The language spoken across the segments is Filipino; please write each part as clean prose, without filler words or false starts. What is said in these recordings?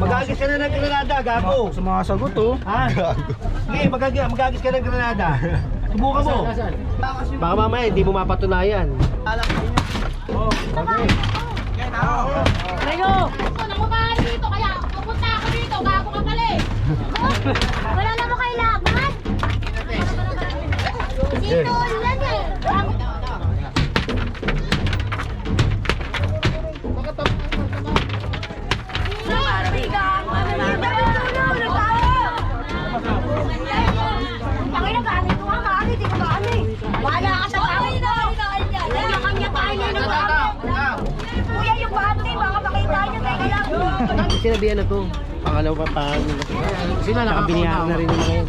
Magagis ka na ng granada, gago. Sumasagot oh. Ha? Sige, magagis ka ng granada. Subukan mo. Baka mamaya hindi mo mapatunayan. Oh, okay. Rego! Ako na kumahal dito, kaya pupunta ako dito, gago ka pala eh. Wala na mo kailangan. Dito ulan eh. Wala ka sa kanya kanya tayo na kuya yung bate, baka makita nyo, teka lang. Sinabihan na to. Pangalaw pa pa. Sila nakabinihan na rin yung mga yan.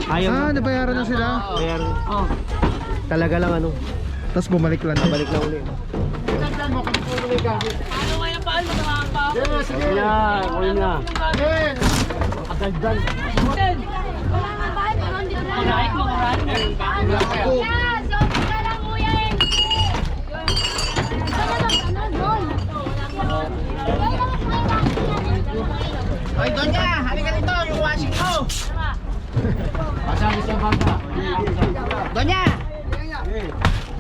Ayaw Ah, na. nabayaran na sila. Kaya talaga lang ano. Tapos bumalik lang. Balik na uli. Sige na, kunin na. Kadagdag. Wala nga ba? Kurait mo, kurait mo. Yeah, so ka lang kuya eh. Oy, Donya, halika dito, yung washing ko. Pasabi sa bangka. Donya!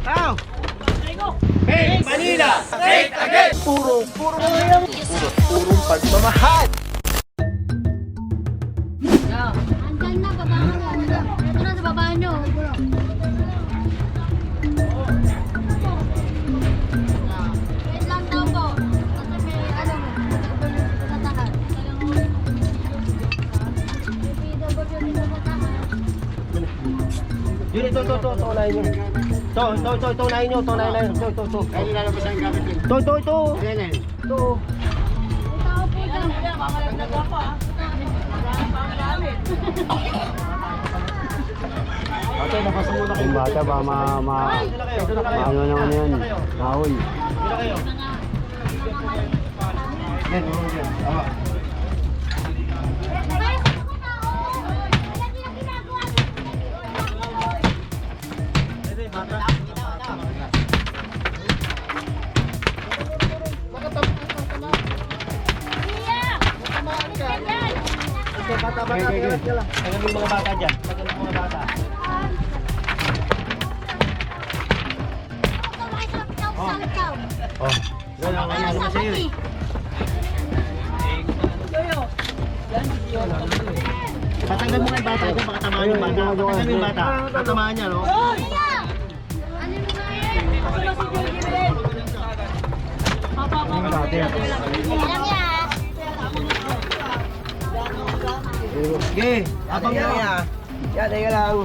Tao! Hey, Manila! Great again! Purong pagmamahal. Andyan na, baba nyo. Ito na sa baba nyo. Wait lang daw po. Kasi may ano mo, tatahan. Yun, ito, unahin nyo. Ito, unahin nyo, ito. Ay, nilalabas ang gamit yun. Ito. Ayan eh. Ito. Tao po dyan. Ate, napasa muna kayo. Yung bata ba ano naman yan, mahon. Sino kayo? Yan, yan. Tama. Bata. Tagal yung mga bata dyan. Tagal yung mga bata. Oh, wala ka ano ba sa'yo eh. Patanggal mo kay bata dyan, baka tamaan yung bata. Patanggal yung bata, tatamaan niya, no? Sige, abang mo. Yan, teka lang.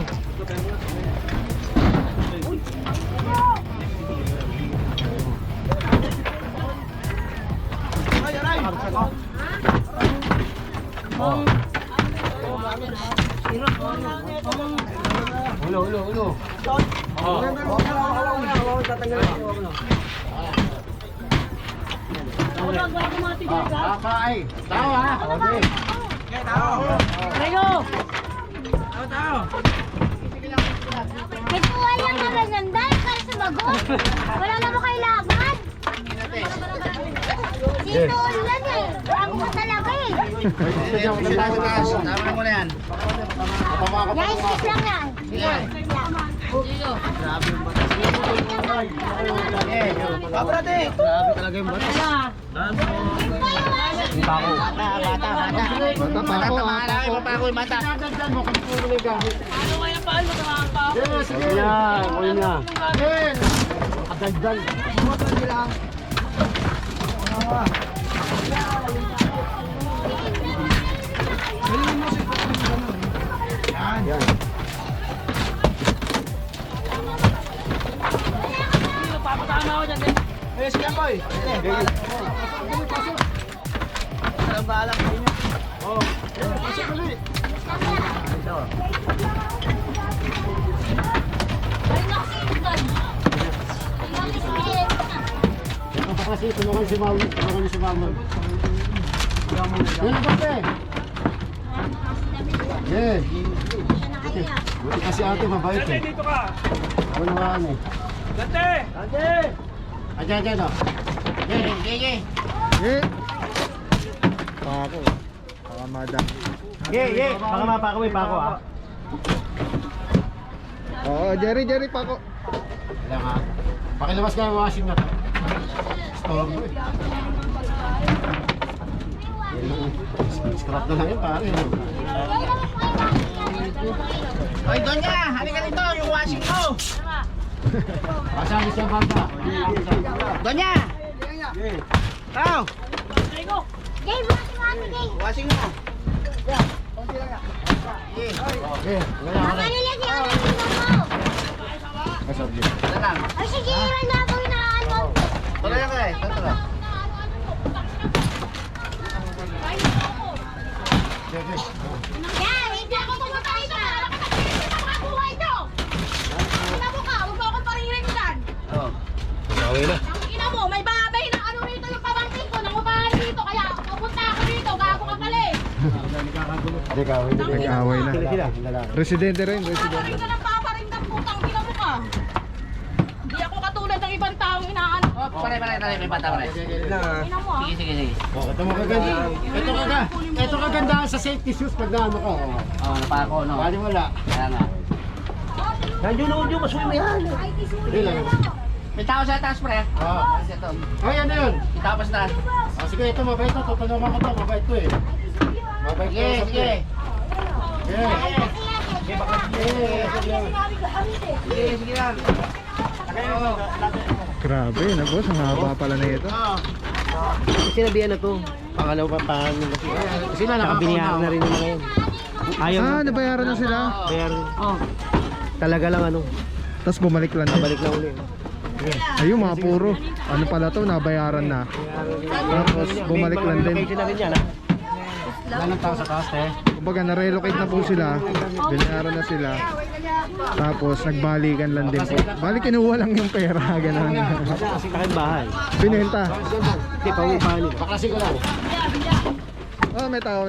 Ulo. Ay, tao ha. Okay. Rego! Nagkuha lang naman yan dahil para sumagot. Wala na mo kailangan. Dito ulan eh. Ang mo talaga eh. Tama mo na yan. Guys, skip lang yan. Pabrate! Grabe talaga yung bata. Yung pako. Bata pa ako. Sige na, kunin na. Kadagdag. Eh, sige ko eh. Alam ba alam ko niya? Oh. Pasok ulit. Kasi tulungan si Mawin. Yan ang kape. Yes. Buti kasi ate mabait eh. Dito ka. Ako naman eh. Dante! Ayan o. Gege. Eh. Pako. Baka madam. Baka mapako may pako ah. Oo, Jerry, Pako. Wala nga. Pakilabas ka yung washing na to. Storm mo eh. Scrap na lang yun pare. Hoy, Donya, halika dito, yung washing mo. Kasama siya bangka. Donya! Tao! Game, Washing mo. Mama nila si Ana mo. Ito lang. Ay, sige, iran na ako inaano. Tuloy lang kayo, tuloy. Yan, hindi ako pumunta dito. Nakakabuha ito. Ina mo ka, huwag mo akong pariringan. Okay na. Ina mo, may babay na ano rito yung pamangkin ko. Nangupahan dito, kaya pupunta ako dito. Gago ka pala eh. Nag-away na. Residente rin, Paparin residente. ka ng paparin ng putang ina mo ka. Hindi ako katulad ng ibang taong inaano. Pare, may bata pare. Ina mo ah. Sige. Ito mo kaganda. Ito kagandahan sa safety shoes pag naano ka. Oo, napako, no? Bali wala. Kaya nga. Nandiyo yung maswim na yan. Ay, Hindi lang. May tao sa taas, pre. Oo. Ito. Ay, ano yun? May tao pa sa taas. Sige, ito mabait to. Tutulungan ko to. Mabait to eh. Mabait to. Sige. Sige lang. Grabe, na boss. Ang haba pala na ito. Sinabihan na to. Pangalaw pa paano kasi. Kasi na nakabinihan na rin yung mga yan. Ayaw Ah, nabayaran na sila. Bayaran. Talaga lang ano. Tapos bumalik lang. Balik lang ulit. Ayun, mga puro. Ano pala to, nabayaran na. Tapos bumalik lang din. Location na rin yan ha. Wala ng tao sa taas eh. Kumbaga, na-relocate na po sila. Binayaran na sila. Tapos nagbalikan lang din po. Balik kinuha lang yung pera, gano'n. Kasi kaking bahay. Binenta. Hindi, pangupahan nila. Paklase ko lang. Oh, may tao.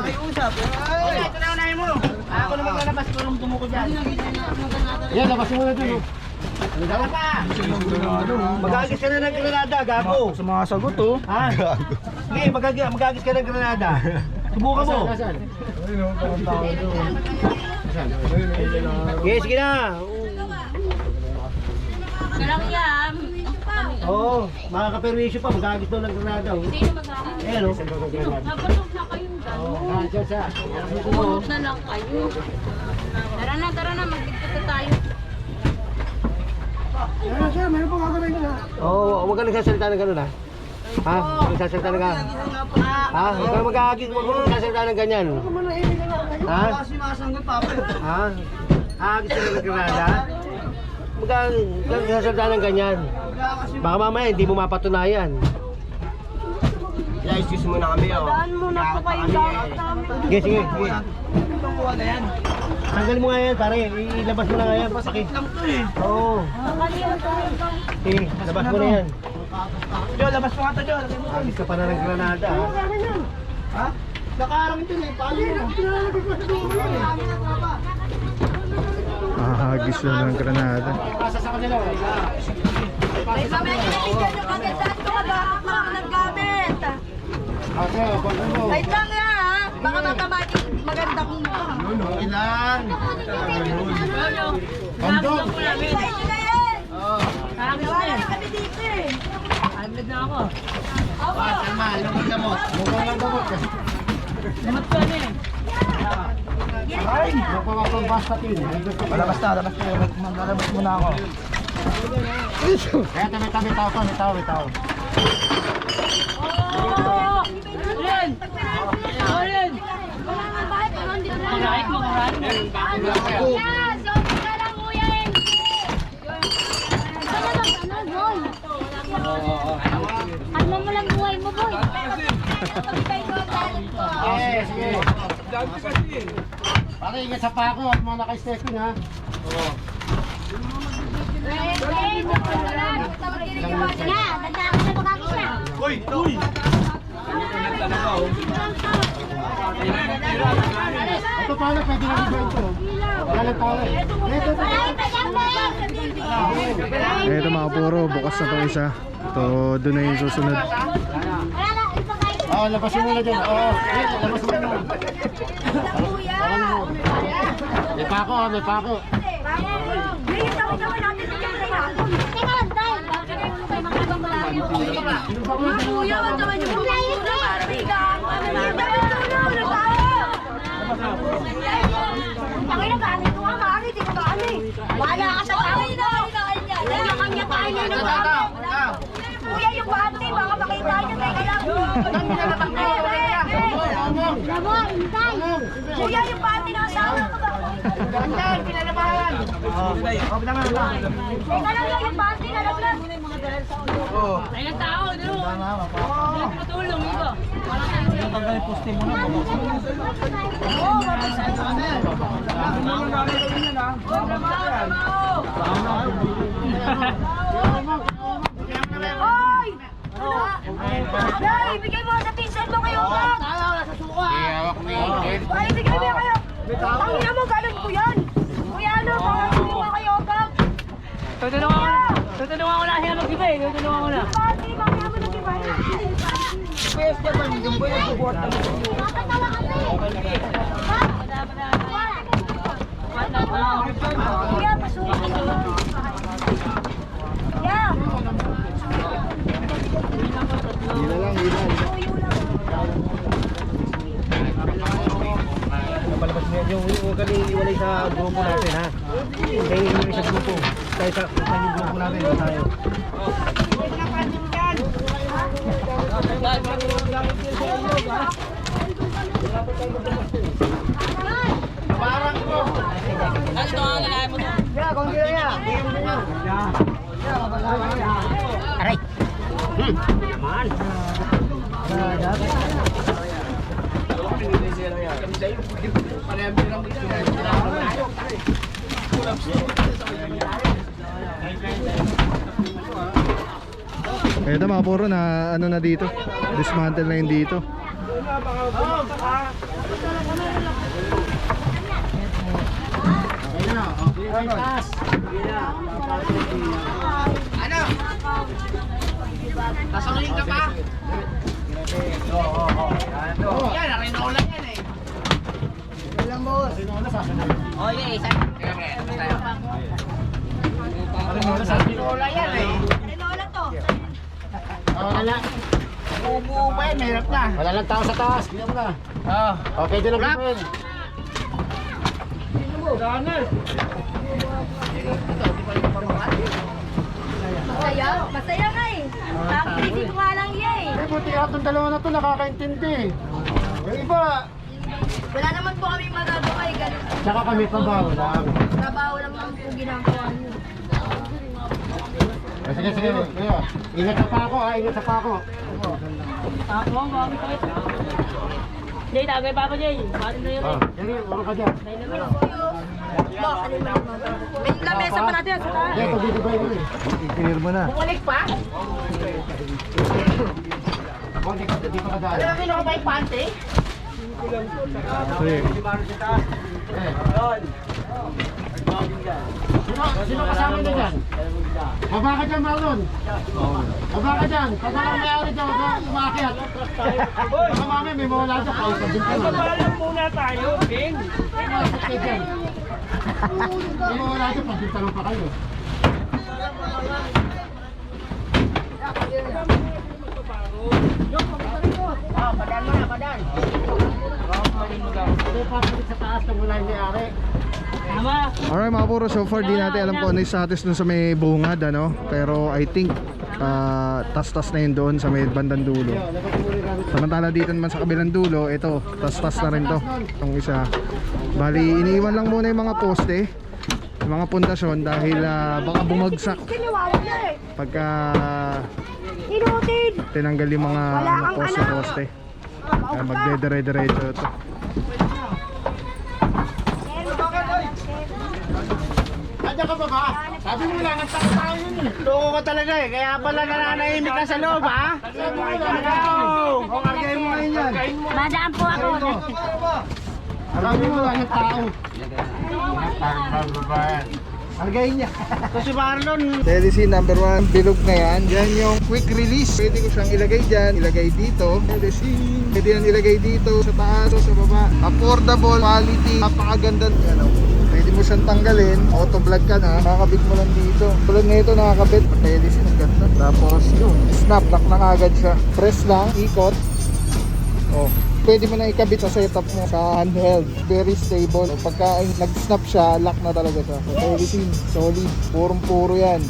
Ito na unahin mo. Ako na maglalabas ko nung tumuko dyan. Yan, labas mo na dun. Dala pa. Magagis ka na ng granada, gago. Sa mga sagot, oh. Ha? Sige, magagis ka ng granada. Subukan mo. Sige na. Galang yan. Oo, makaka-perwisyo pa, magagis daw ng granada. Sino mag-aaral? Ayan o. Nabulog na kayong gano'n. Pumunot na lang kayo. Tara na, magdikita tayo. Oo, huwag ka nagsasalita ng gano'n ha. Ha? Huwag nagsasalita ng gano'n. Ha? Huwag ka magagis, huwag ka nagsasalita ng ganyan. Ha? Ha? Agis ka ng granada? Huwag ka nagsasalita ng ganyan. Baka mamaya hindi mo mapatunayan. I-excuse mo na kami, oh. Daan muna po kayo dapat namin. Sige. Tanggalin mo nga yan, pare. Ilabas mo na nga yan. Sakit lang to eh. Oo. Sige, labas mo na yan. Jo, labas mo nga to, Jo. Agis ka pa na ng granada ha. Ha? Nakaarang ito eh. Paano mo? Ahagis lang ng granada. Pasa sa kanila. Ay, mamaya nilagyan yung kagandaan ko bakit lang ako naggamit. Okay, huwag mo. Wait lang yan ha. Baka matamati maganda kong mukha. Ilan? Bandong. Ay, sila yan. Wala na kami dito eh. Agad na ako. Ako. Tama, lumag gamot. Mukhang lang gamot. Lamat ko na eh. Ay, magpapapang basket yun. Labas muna ako. Kaya tabi tao ka, may tao. Oh! Len! Oh, Len! Kurait mo. Yeah, zombie ka lang, kuya eh. Kalma mo lang buhay mo, boy. Sige. Pare, ingat sa pako at mga naka-stepping ha. Nga, tanda ako na magagis na. Ito pala, pwede na ito. Wala na pala. Ito mga puro, bukas na itong isa. Ito, doon na yung susunod. Oo, labasin mo na dyan. Oo, labasin mo na. May pako, may pako. Wala ka sa tao. Kanya-kanya tayo na Kuya, yung bati, baka makita nyo. Teka lang. Labo, intay. Kuya, yung bati na asawa ko ba? Gandaan, pinalabahan. Teka lang yun, yung bati na laglag. Ayun tao, no? Patulong ito. Tanggalin poste mo na. Hoy! Hoy, ibigay mo sa pinsan mo kayo. Ay, ibigay mo kayo. Ang ina mo, galon ko yan. Kuya, ano, baka hindi mo kayo, bag. Tutulungan ko na siya mag-ibay. Tutulungan ko na. Bati, mamaya mo nag-ibay. Pwes naman, yung boy ang subuhat ng Nakatawa kami. Kuya, pasukin mo. Kuya. Hila lang, hila. Palabas niya yung huwag ka iwalay sa grupo natin, ha? Kaya iwalay sa grupo. Tayo sa yung grupo natin, tayo. Ito mga puro na ano na dito. Dismantle na yung dito. Ano? Nasangin ka pa? Yan, narinola yan eh. Ilang boss? Oh, yeah, isa. Narinola yan eh. Lola to. Wala. Ubo ba yan? Mahirap na. Wala lang tao sa taas. Kaya mo na. Oh. Okay, dyan ang gawin. Masaya? Masaya nga eh. Tapos hindi ko nga lang iya eh. Eh, buti atong dalawa na to nakakaintindi. Yung iba, Wala naman po kami magagawa eh. Ganun. tsaka kami trabaho lang. Trabaho lang naman po ginagawa niyo. Sige, sige. Kuya, ingat sa pako, ha? Ingat sa pako. Ako, mami ko ito. Jay, tagay Papa Jay. Paano na yun? Sige, urong ka dyan. Ba, ano naman? May lamesa pa natin sa taas. Sige, dito ba yun eh? Clear mo na. Bumalik pa? Ako, di pa kadaan. Alam mo, kinuha ba yung pante? Sige. Sino kasama na dyan? Baba ka dyan, Marlon. Baba ka dyan. Pag walang may-ari dyan, huwag kang umakyat. Baka mami, may mawala dyan. Kaya ka dyan ka lang. Alam muna tayo, Bing. May mawala dyan. May mawala dyan, pagdintanong pa kayo. Padan mo na, padan. Ito papalit sa taas kung wala yung may-ari. Tama. Alright mga puro, so far di natin alam kung ano yung status dun sa may bungad ano. Pero I think tas-tas na yun doon sa may bandang dulo. Samantala dito naman sa kabilang dulo, ito, tas-tas na rin to. Itong isa. Bali, iniiwan lang muna yung mga poste, yung mga pundasyon dahil baka bumagsak Kiniwala na eh. pagka Inutin. tinanggal yung mga Wala kang poste-poste. Kaya magdedere-derecho ito. Nandiyan ka ba ba? Sabi mo lang, nagtaka tayo yun eh. Loko ka talaga eh. Kaya pala nananahimik ka sa loob, ha? Sabi mo lang, o, kargahin mo ngayon yan. Madaan po ako. Marami mo lang yung tao. Argayin niya. Kasi Marlon, Telecine number 1, bilog na yan. Yan yung quick release. Pwede ko siyang ilagay dyan, ilagay dito. Telecine. Pwede yan ilagay dito, sa taas o sa baba. Affordable, quality, napakaganda. Yan o. Pwede mo siyang tanggalin. Auto vlog ka na. Nakakabit mo lang dito. Tulad na ito nakakabit. Telecine, ang ganda. Tapos yun, snap, lock na agad siya. Press lang, ikot. Oh. Pwede mo na ikabit sa setup mo sa handheld. Very stable. Pagka nag-snap siya, lock na talaga siya. So, Telecine, solid. Purong-puro yan.